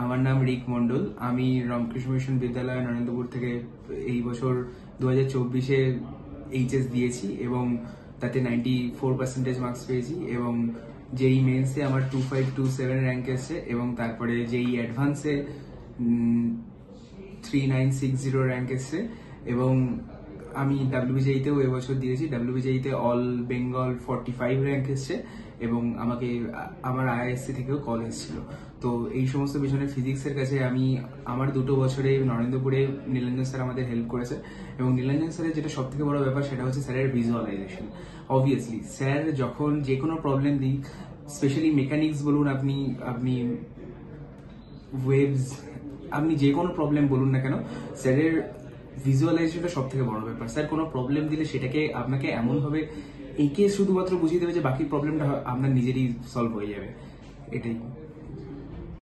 আমার নাম রিক মন্ডল। আমি রামকৃষ্ণ মিশন বিদ্যালয় নরেন্দ্রপুর থেকে এই বছর 2024-এ এইচএস দিয়েছি এবং তাতে 94% মার্কস পেয়েছি এবং যেই মেন্সে আমার 2527 র্যাঙ্ক এসেছে এবং তারপরে যেই অ্যাডভান্সে 3960 র্যাঙ্ক এসেছে এবং আমি ডাব্লিউবিজেইতেও এবছর দিয়েছি। ডাব্লিউবিজেইতে অল বেঙ্গল 45 র্যাঙ্ক এসেছে এবং আমাকে আমার আইআইএসসি থেকেও কল এসেছিল। তো এই সমস্ত পিছনে ফিজিক্সের কাছে আমি আমার 2 বছরে নরেন্দ্রপুরে নীলাঞ্জন স্যার আমাদের হেল্প করেছে এবং নীলাঞ্জন স্যারের যেটা সব থেকে বড় ব্যাপার সেটা হচ্ছে স্যারের ভিজুয়ালাইজেশন। অবভিয়াসলি স্যার যখন যে কোনো প্রবলেম দিই, স্পেশালি মেকানিক্স বলুন, আপনি ওয়েভস, আপনি যে কোনো প্রবলেম বলুন না কেন, স্যারের ভিজুয়ালাইজেশনটা সব থেকে বড় ব্যাপার। স্যার কোনো প্রবলেম দিলে সেটাকে আপনাকে এমনভাবে এঁকে শুধুমাত্র বুঝিয়ে দেবে যে বাকি প্রবলেমটা আপনার নিজেরই সলভ হয়ে যাবে। এটাই।